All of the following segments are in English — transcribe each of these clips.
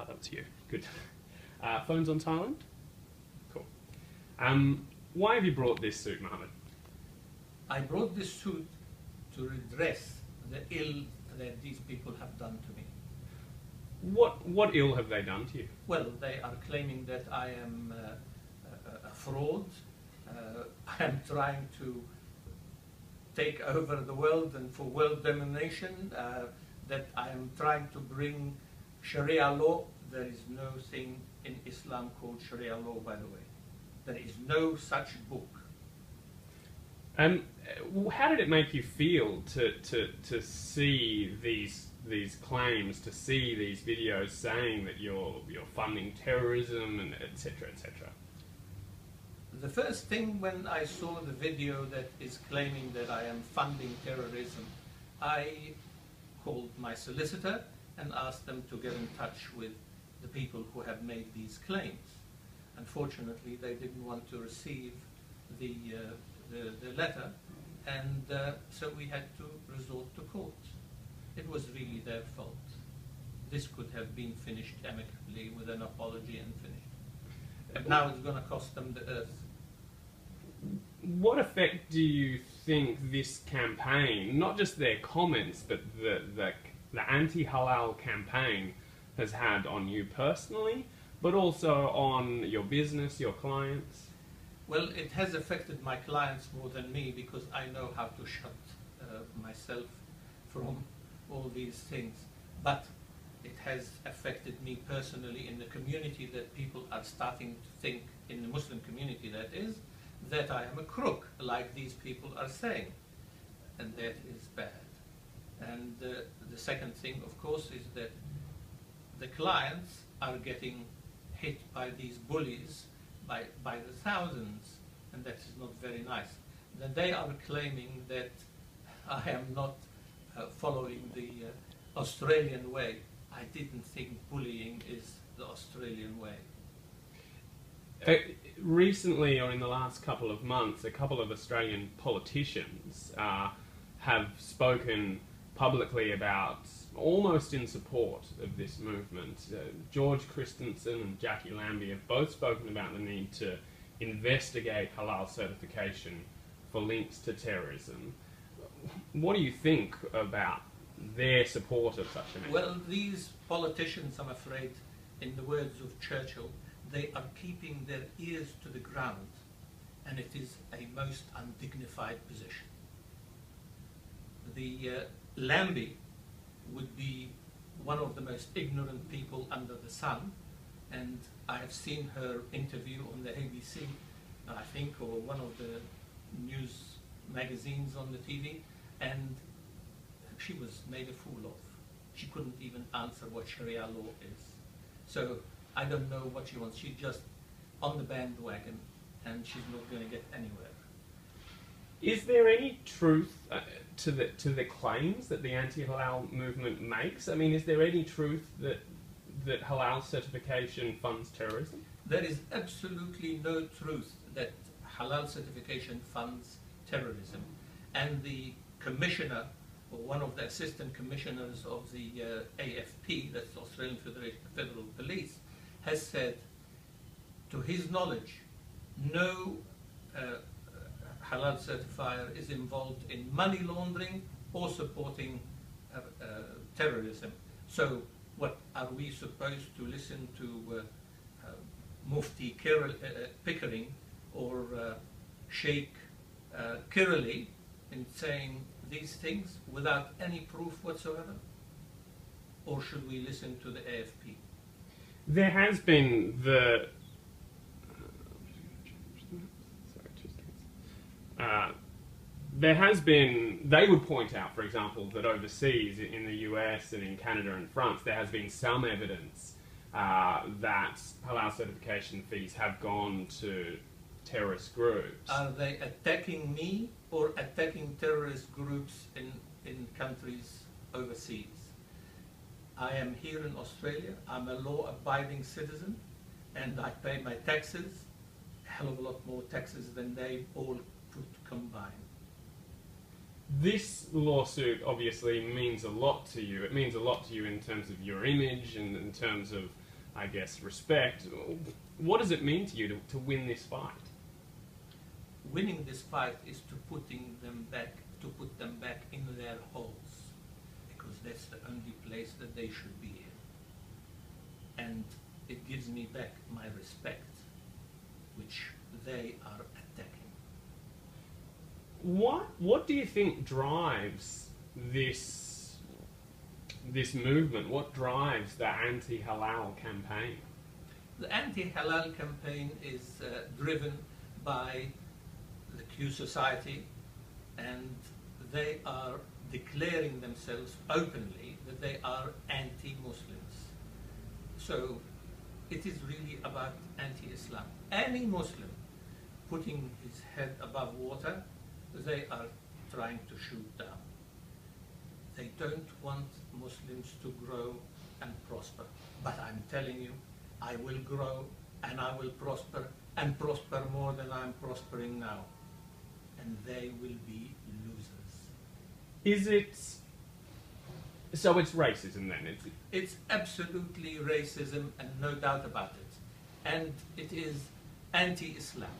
Oh, that was you. Good. Phones on silent? Cool. Why have you brought this suit, Mohammed? I brought this suit to redress the ill that these people have done to me. What ill have they done to you? Well, they are claiming that I am a fraud. I am trying to take over the world and for world domination, that I am trying to bring Sharia law. There is no thing in Islam called Sharia law, by the way. There is no such book. How did it make you feel to see these claims, to see these videos saying that you're funding terrorism and etc. etc.? The first thing when I saw the video that is claiming that I am funding terrorism, I called my solicitor and asked them to get in touch with the people who have made these claims. Unfortunately, they didn't want to receive the letter, and so we had to resort to court. It was really their fault. This could have been finished amicably with an apology and finished. But now it's going to cost them the earth. What effect do you think this campaign, not just their comments, but the anti-halal campaign has had on you personally, but also on your business, your clients? Well, it has affected my clients more than me because I know how to shut myself from all these things. But it has affected me personally in the community, that people are starting to think, in the Muslim community that is, that I am a crook, like these people are saying. And that is bad. And the second thing, of course, is that the clients are getting hit by these bullies by the thousands, and that is not very nice. Then they are claiming that I am not following the Australian way. I didn't think bullying is the Australian way. Recently, or in the last couple of months, a couple of Australian politicians have spoken publicly about, almost in support of this movement. George Christensen and Jackie Lambie have both spoken about the need to investigate halal certification for links to terrorism. What do you think about their support of such a measure? Well, these politicians, I'm afraid, in the words of Churchill, they are keeping their ears to the ground, and it is a most undignified position. The Lambie would be one of the most ignorant people under the sun, and I have seen her interview on the ABC, I think, or one of the news magazines on the TV, and she was made a fool of. She couldn't even answer what Sharia law is. So I don't know what she wants. She's just on the bandwagon, and she's not going to get anywhere. Is there any truth to the claims that the anti-halal movement makes? I mean, is there any truth that halal certification funds terrorism? There is absolutely no truth that halal certification funds terrorism. And the commissioner, or one of the assistant commissioners of the AFP, that's Australian Federal Police, has said, to his knowledge, no halal certifier is involved in money laundering or supporting terrorism. So what, are we supposed to listen to Mufti Pickering or Sheikh Kirali in saying these things without any proof whatsoever? Or should we listen to the AFP? There has been they would point out, for example, that overseas, in the US and in Canada and France, there has been some evidence that halal certification fees have gone to terrorist groups. Are they attacking me or attacking terrorist groups in countries overseas? I am here in Australia, I'm a law-abiding citizen, and I pay my taxes, a hell of a lot more taxes than they all put combined. This lawsuit obviously means a lot to you. It means a lot to you in terms of your image and in terms of I guess, respect. What does it mean to you to win this fight? Winning this fight is to put them back in their holes, because that's the only place that they should be in. And it gives me back my respect, which they are attacking. What do you think drives this movement? What drives the anti-halal campaign? The anti-halal campaign is driven by the Q Society, and they are declaring themselves openly that they are anti-Muslims. So it is really about anti-Islam. Any Muslim putting his head above water, they are trying to shoot down. They don't want Muslims to grow and prosper. But I'm telling you, I will grow and I will prosper and prosper more than I'm prospering now. And they will be losers. Is it... So it's racism then? It's absolutely racism, and no doubt about it. And it is anti-Islam.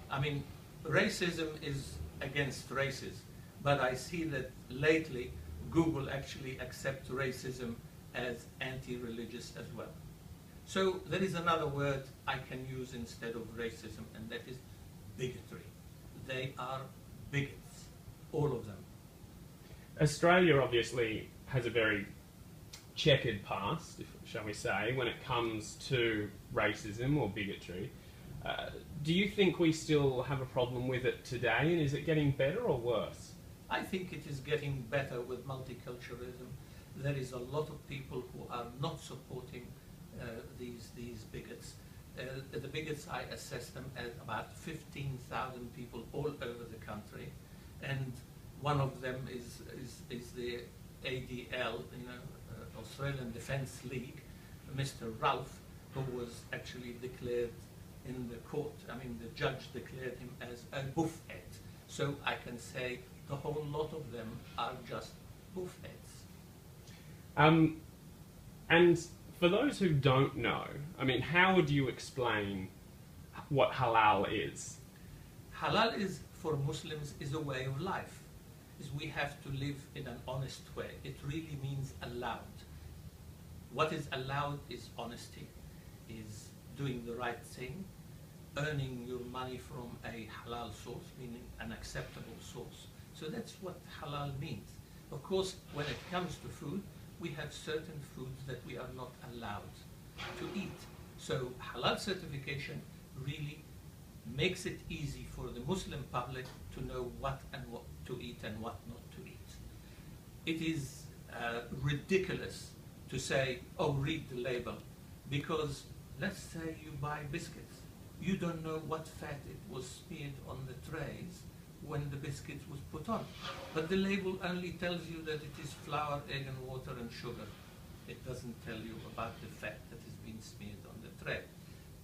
I mean, racism is against races, but I see that lately Google actually accepts racism as anti-religious as well. So there is another word I can use instead of racism, and that is bigotry. They are bigots, all of them. Australia obviously has a very checkered past, shall we say, when it comes to racism or bigotry. Do you think we still have a problem with it today, and is it getting better or worse? I think it is getting better with multiculturalism. There is a lot of people who are not supporting these bigots. The bigots, I assess them as about 15,000 people all over the country, and one of them is the ADL, Australian Defence League, Mr. Ralph, who was actually declared in the court. I mean, the judge declared him as a buffhead. So I can say the whole lot of them are just buffheads. And for those who don't know, I mean, how would you explain what halal is? Halal is, for Muslims, is a way of life. Is we have to live in an honest way. It really means allowed. What is allowed is honesty, is doing the right thing, earning your money from a halal source, meaning an acceptable source. So that's what halal means. Of course, when it comes to food, we have certain foods that we are not allowed to eat. So halal certification really makes it easy for the Muslim public to know what to eat and what not to eat. It is ridiculous to say, oh, read the label, because let's say you buy biscuits. You don't know what fat it was smeared on the trays when the biscuits was put on. But the label only tells you that it is flour, egg and water and sugar. It doesn't tell you about the fat that has been smeared on the tray.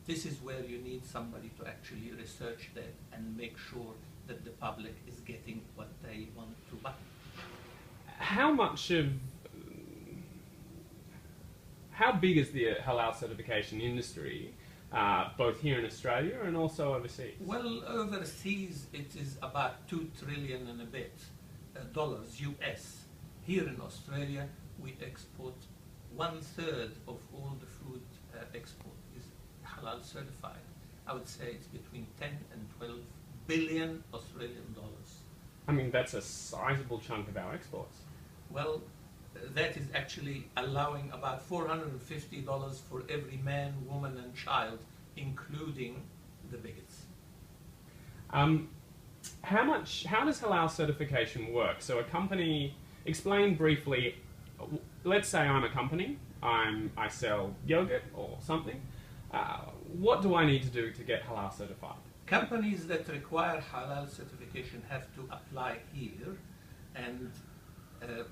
This is where you need somebody to actually research that and make sure that the public is getting what they want to buy. How big is the halal certification industry, both here in Australia and also overseas? Well, overseas it is about $2 trillion and a bit dollars US. Here in Australia we export 1/3 of all the food export is halal certified. I would say it's between 10 and 12 billion Australian dollars. I mean, that's a sizable chunk of our exports. Well, that is actually allowing about $450 for every man, woman and child, including the bigots. How does halal certification work? So a company, explain briefly, let's say I'm a company, I sell yogurt or something. What do I need to do to get halal certified? Companies that require halal certification have to apply here, and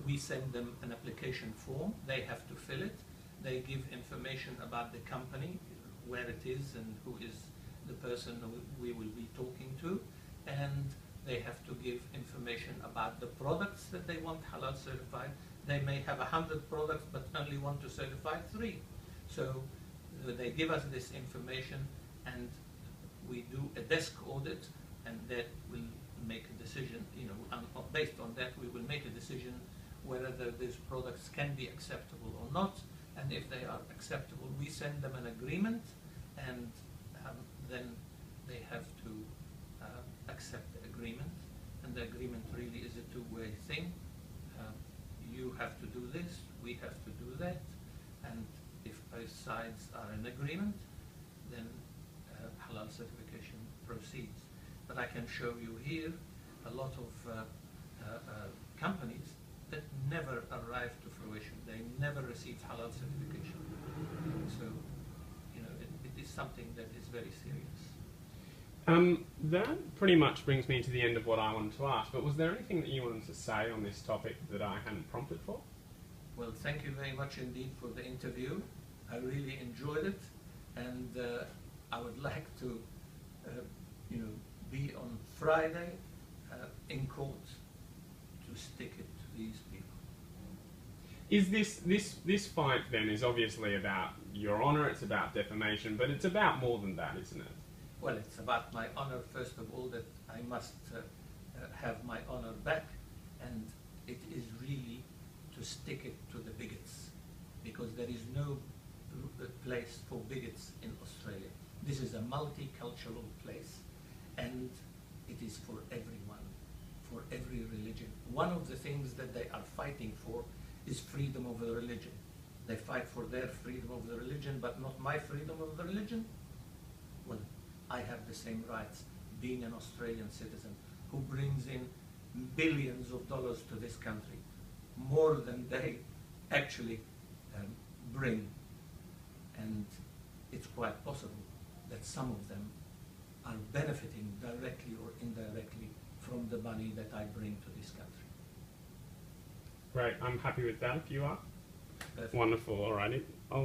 we send them an application form. They have to fill it. They give information about the company, where it is and who is the person we will be talking to, and they have to give information about the products that they want halal certified. They may have 100 products but only want to certify 3. So they give us this information, and we do a desk audit, and that will make a decision, based on that we will make a decision whether these products can be acceptable or not, and if they are acceptable, we send them an agreement, and then they have to accept the agreement, and the agreement really is a two-way thing. You have to do this, we have to do that, and if both sides are in agreement, then halal certification proceeds. But I can show you here a lot of companies that never arrived to fruition. They never received halal certification. So, it is something that is very serious. That pretty much brings me to the end of what I wanted to ask, but was there anything that you wanted to say on this topic that I hadn't prompted for? Well, thank you very much indeed for the interview. I really enjoyed it, and I would like to, be on Friday in court to stick it to these people. Is this fight then is obviously about your honour, it's about defamation, but it's about more than that, isn't it? Well, it's about my honor, first of all, that I must have my honor back, and it is really to stick it to the bigots, because there is no place for bigots in Australia. This is a multicultural place, and it is for everyone, for every religion. One of the things that they are fighting for is freedom of the religion. They fight for their freedom of the religion, but not my freedom of the religion. Well, I have the same rights, being an Australian citizen who brings in billions of dollars to this country, more than they actually bring. And it's quite possible that some of them are benefiting directly or indirectly from the money that I bring to this country. Great, I'm happy with that if you are. Perfect. Wonderful, alrighty.